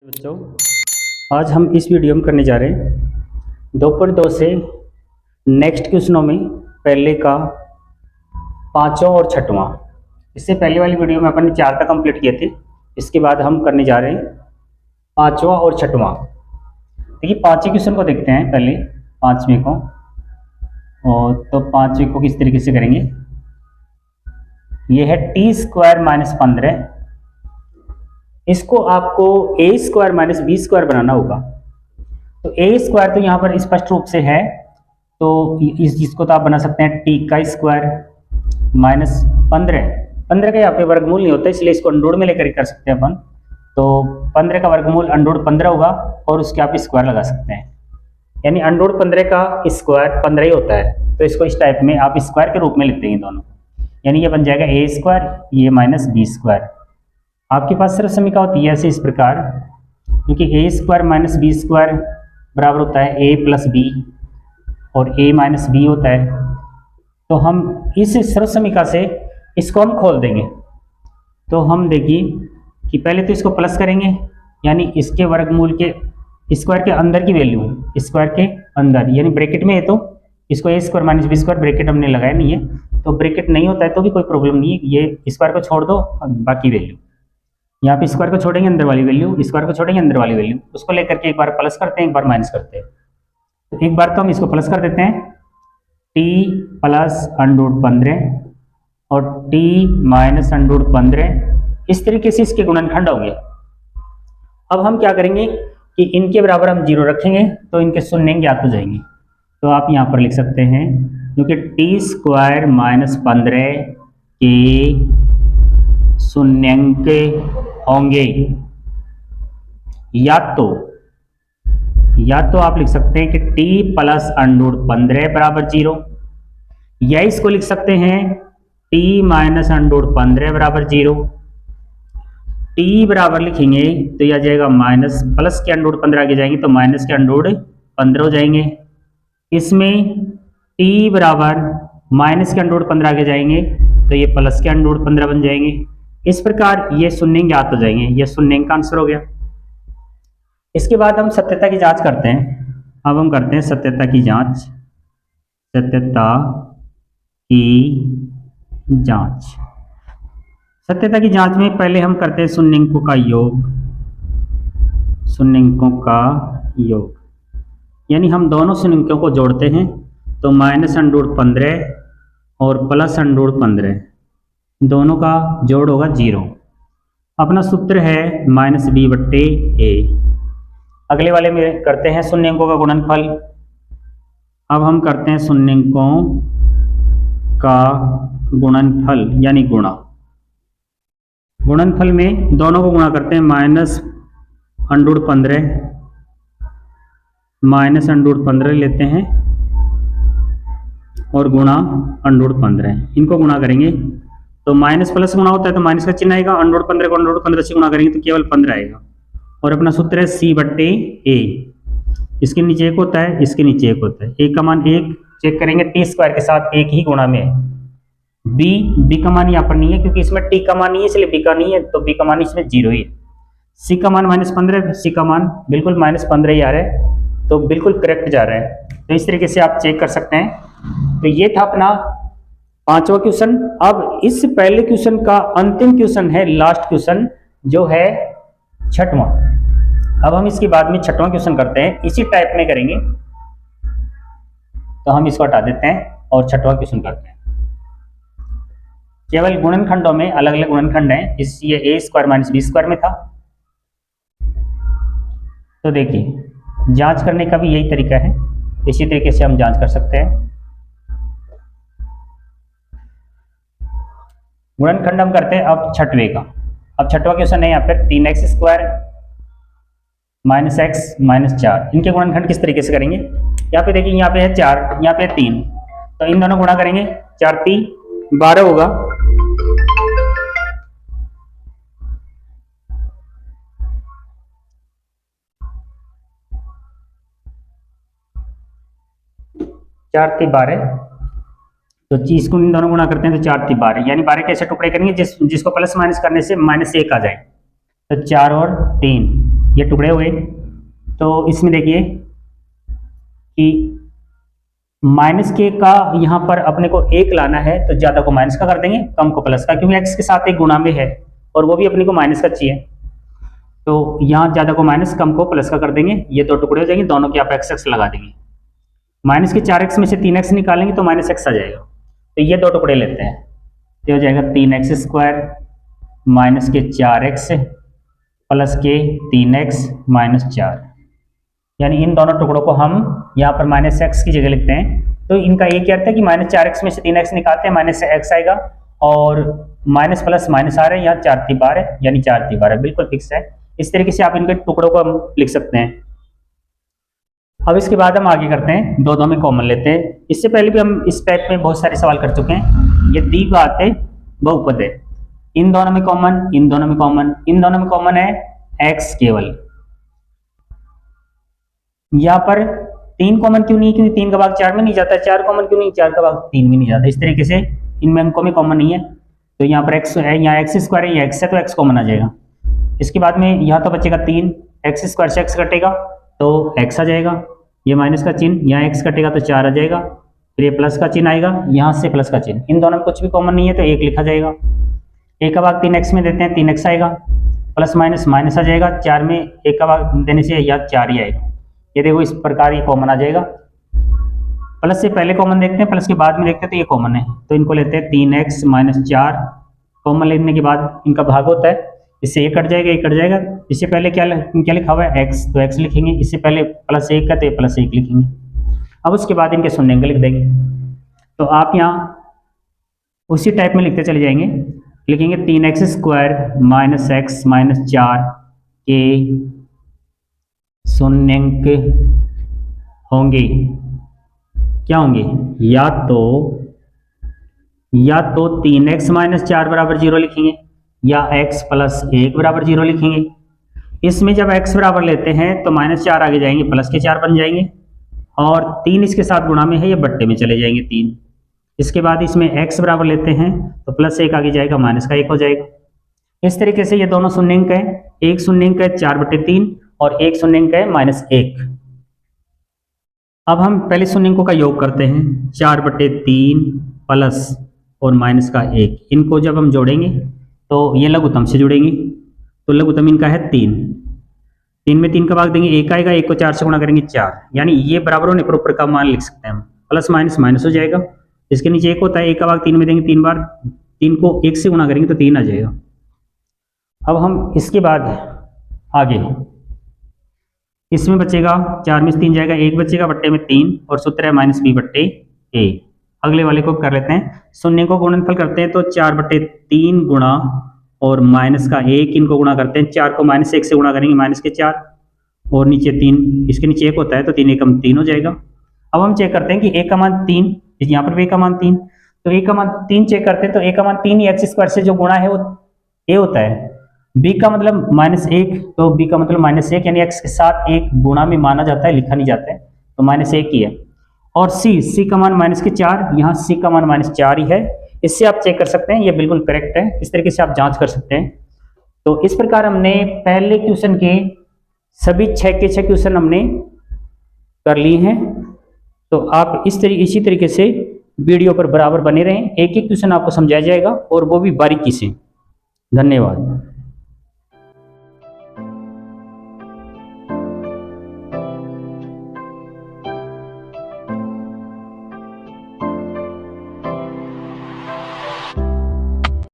बच्चों, आज हम इस वीडियो में करने जा रहे हैं 2.2 से नेक्स्ट क्वेश्चनों में पहले का पांचवा और छठवां। इससे पहले वाली वीडियो में अपन ने 4 तक कंप्लीट किए थे। इसके बाद हम करने जा रहे हैं पांचवा और छठवां। देखिए, पांचवें क्वेश्चन को देखते हैं पहले, पांचवें को। और तो पांचवें को किस तरीके से करेंगे, ये है t² - 15। इसको आपको a² - b² बनाना होगा। तो a² तो यहाँ पर स्पष्ट रूप से है, तो इसको तो आप बना सकते हैं t² - 15। 15 का यहाँ पे वर्गमूल नहीं होता, इसलिए इसको अंडोड में लेकर कर सकते हैं अपन। तो 15 का वर्गमूल अंडोड 15 होगा और उसके आप स्क्वायर लगा सकते हैं, यानी अंडोड 15 का स्क्वायर 15 ही होता है। तो इसको इस टाइप में आप स्क्वायर के रूप में लिखते हैं दोनों, यानी ये बन जाएगा a², ये - b²। आपके पास सिर्फ समीकरण होती है ऐसे इस प्रकार, क्योंकि a² - b² बराबर होता है a + b और a - b होता है। तो हम इस सर्व समीकरण से इसको हम खोल देंगे। तो हम देखिए कि पहले तो इसको प्लस करेंगे, यानी इसके वर्गमूल के स्क्वायर के अंदर की वैल्यू, स्क्वायर के अंदर यानी ब्रैकेट में है, तो इसको a² - b² ब्रैकेट हमने लगाया नहीं है, तो ब्रैकेट नहीं होता है तो भी कोई प्रॉब्लम नहीं है। ये स्क्वायर को छोड़ दो, बाकी वैल्यू यहाँ पे स्क्वायर को छोड़ेंगे अंदर वाली वैल्यू, स्क्वायर को छोड़ेंगे अंदर वाली वैल्यू, उसको लेकर के एक बार प्लस करते हैं, एक बार माइनस करते हैं। तो एक बार तो हम इसको प्लस कर देते हैं, t + √15 और t - √15, इस तरीके से इसके गुणनखंड होंगे। अब हम क्या करेंगे कि इनके बराबर हम 0 रखेंगे तो इनके शून्य ज्ञात हो जाएंगे। तो आप यहाँ पर लिख सकते हैं, क्योंकि t² - 15 के शून्यंक होंगे, या तो आप लिख सकते हैं कि t + √15 बराबर 0, या इसको लिख सकते हैं t - √15 बराबर 0। t बराबर लिखेंगे तो यह आ जाएगा माइनस, प्लस के √15 आगे जाएंगे तो माइनस के √15 हो जाएंगे। इसमें t बराबर माइनस के √15 आगे जाएंगे तो ये प्लस के √15 बन जाएंगे। इस प्रकार ये शून्य ज्ञात हो जाएंगे, ये शून्य का आंसर हो गया। इसके बाद हम सत्यता की जांच करते हैं। अब हम करते हैं सत्यता की जांच। सत्यता की जांच, सत्यता की जांच में पहले हम करते हैं शून्यंकों का योग। शून्यंकों का योग यानी हम दोनों शून्यंकों को जोड़ते हैं, तो -√15 और +√15 दोनों का जोड़ होगा 0। अपना सूत्र है -b/a। अगले वाले में करते हैं शून्यंकों का गुणनफल। अब हम करते हैं शून्यंकों का गुणनफल यानी गुणा। गुणनफल में दोनों को गुणा करते हैं, -√15 लेते हैं और गुणा √15, इनको गुणा करेंगे तो माइनस प्लस गुणा होता है तो माइनस का चिन्ह आएगा, √15 को √15 से गुणा करेंगे तो केवल 15 आएगा। और अपना सूत्र है c/a। इसके नीचे 1 होता है, इसके नीचे 1 होता है। a का मान 1 चेक करेंगे, t² के साथ 1 ही गुणा में है। b का मान यहाँ पर नहीं है, क्योंकि इसमें t का मान नहीं है, इसलिए b का नहीं है, तो b का मान इसमें 0 ही है। c का मान -15, c का मान बिल्कुल -15 ही आ रहा है, तो बिल्कुल करेक्ट जा रहा है। तो इस तरीके से आप चेक कर सकते हैं। तो ये था अपना पांचवा क्वेश्चन। अब इस पहले क्वेश्चन का अंतिम क्वेश्चन है, लास्ट क्वेश्चन, जो है छठवां। अब हम इसके बाद में छठवां क्वेश्चन करते हैं, इसी टाइप में करेंगे। तो हम इसको हटा देते हैं और छठवां क्वेश्चन करते हैं। केवल गुणनखंडों में अलग अलग गुणनखंड हैं, इसलिए a² - b² में था। तो देखिए, जांच करने का भी यही तरीका है, इसी तरीके से हम जांच कर सकते हैं। गुणनखंड हम करते हैं अब छठवें का। अब छठवां क्वेश्चन है यहाँ पर 3x² - x - 4, इनके गुणनखंड किस तरीके से करेंगे। यहाँ पे देखिए, यहाँ पे है 4, यहाँ पे है 3, तो इन दोनों गुणा करेंगे, 4 × 3 = 12 होगा। चार 3 12, तो इसको इन दोनों गुणा करते हैं तो 4 × 3 12, यानी 12 कैसे टुकड़े करेंगे जिसको प्लस माइनस करने से -1 आ जाए। तो 4 और 3, ये टुकड़े हुए। तो इसमें देखिए कि माइनस के का यहाँ पर अपने को एक लाना है, तो ज़्यादा को माइनस का कर देंगे, कम को प्लस का, क्योंकि एक्स के साथ एक गुणा में है और वो भी अपने को माइनस का चाहिए। तो यहाँ ज़्यादा को माइनस, कम को प्लस का कर देंगे। ये दो टुकड़े हो जाएंगे, दोनों के आप एक्स एक्स लगा देंगे। माइनस के 4x में से 3x निकालेंगे तो माइनस एक्स आ जाएगा। तो ये दो टुकड़े लेते हैं, तो हो जाएगा 3x स्क्वायर माइनस के 4x प्लस के 3x माइनस 4। यानी इन दोनों टुकड़ों को हम यहाँ पर माइनस एक्स की जगह लिखते हैं। तो इनका ये क्या है कि माइनस 4x में से 3x निकालते हैं, माइनस एक्स आएगा, और माइनस प्लस माइनस आ रहा है, यहाँ 4 × 12 है, यानी 4 × 12 बिल्कुल फिक्स है। इस तरीके से आप इनके टुकड़ों को हम लिख सकते हैं। अब इसके बाद हम आगे करते हैं, दो में कॉमन लेते हैं। इससे पहले भी हम इस टाइप में बहुत सारे सवाल कर चुके हैं। ये द्विघात है, बहुपद है, इन दोनों में कॉमन, इन दोनों में कॉमन, इन दोनों में कॉमन है x केवल। यहाँ पर 3 कॉमन क्यों नहीं, क्योंकि 3 का भाग 4 में नहीं जाता। 4 कॉमन क्यों नहीं, 4 का भाग 3 में नहीं जाता। इस तरीके से इनमें अंकों में कॉमन नहीं है। तो यहाँ पर x है, यहाँ x स्क्वायर है, ये x है, तो x कॉमन आ जाएगा। इसके बाद में यहाँ तो बचेगा 3, x स्क्वायर से x कटेगा तो x आ जाएगा, ये माइनस का चिन्ह, यहाँ x कटेगा तो 4 आ जाएगा, फिर ये प्लस का चिन्ह आएगा, यहाँ से प्लस का चिन्ह। इन दोनों में कुछ भी कॉमन नहीं है तो 1 लिखा जाएगा। 1 का भाग 3x में देते हैं, 3x आएगा, प्लस माइनस माइनस आ जाएगा, 4 में 1 का भाग देने से यहाँ 4 ही आएगा। ये देखो इस प्रकार ये कॉमन आ जाएगा। प्लस से पहले कॉमन देखते हैं, प्लस के बाद में देखते हैं, तो ये कॉमन है, तो इनको लेते हैं 3x माइनस 4। कॉमन लेने के बाद इनका भाग होता है, इससे ये कट जाएगा, ये कट जाएगा। इससे पहले क्या लिखा हुआ है x, तो x लिखेंगे। इससे पहले प्लस 1 का, तो प्लस 1 लिखेंगे। अब उसके बाद इनके शून्य अंक लिख देंगे। तो आप यहाँ उसी टाइप में लिखते चले जाएंगे, लिखेंगे 3x square minus x minus 4 के शून्य अंक होंगे। क्या होंगे, या तो 3x माइनस 4 बराबर 0 लिखेंगे, या x प्लस 1 बराबर 0 लिखेंगे। इसमें जब x बराबर लेते हैं तो माइनस 4 आगे जाएंगे, प्लस के 4 बन जाएंगे, और 3 इसके साथ गुणा में है, ये बट्टे में चले जाएंगे 3। इसके बाद इसमें x बराबर लेते हैं तो प्लस 1 आगे जाएगा, माइनस का 1 हो जाएगा। इस तरीके से ये दोनों शून्य अंक है, एक शून्य अंक है 4/3 और एक शून्य अंक है -1। अब हम पहले शून्य अंकों का योग करते हैं, 4/3 प्लस और माइनस का 1। इनको जब हम जोड़ेंगे तो ये लघुत्तम से जुड़ेंगे, तो लघुत्तम इनका है 3। 3 में 3 का भाग देंगे, 1 आएगा, 1 को 4 से गुणा करेंगे 4, यानी ये बराबर होने पर ऊपर का मान लिख सकते हैं हम, प्लस माइनस माइनस हो जाएगा। इसके नीचे 1 होता है, 1 का भाग 3 में देंगे 3 बार, 3 को 1 से गुणा करेंगे तो 3 आ जाएगा। अब हम इसके बाद आगे इसमें बचेगा, 4 में से 3 जाएगा, 1 बचेगा, बट्टे में 3, और सूत्र है -b/a। अगले वाले को कर लेते हैं, शून्य को गुणनफल करते हैं तो 4/3 गुणा और माइनस का 1, इनको गुणा करते हैं, 4 को -1 से गुणा करेंगे, माइनस के 4, और नीचे 3, इसके नीचे 1 होता है तो 3 एकम 3 हो जाएगा। अब हम चेक करते हैं कि a का मान 3, यहाँ पर भी a का मान 3, तो a का मान 3 चेक करते हैं, तो a का मान 3 ही x² से जो गुणा है वो a होता है। b का मतलब -1, तो b का मतलब -1, यानी x के साथ 1 गुणा में माना जाता है, लिखा नहीं जाता है, तो -1 ही है। और c का मान -4, यहाँ c का मान -4 ही है। इससे आप चेक कर सकते हैं, ये बिल्कुल करेक्ट है। इस तरीके से आप जांच कर सकते हैं। तो इस प्रकार हमने पहले क्वेश्चन के सभी 6 के 6 क्वेश्चन हमने कर लिए हैं। तो आप इसी तरीके से वीडियो पर बराबर बने रहें, एक एक क्वेश्चन आपको समझाया जाएगा और वो भी बारीकी से। धन्यवाद।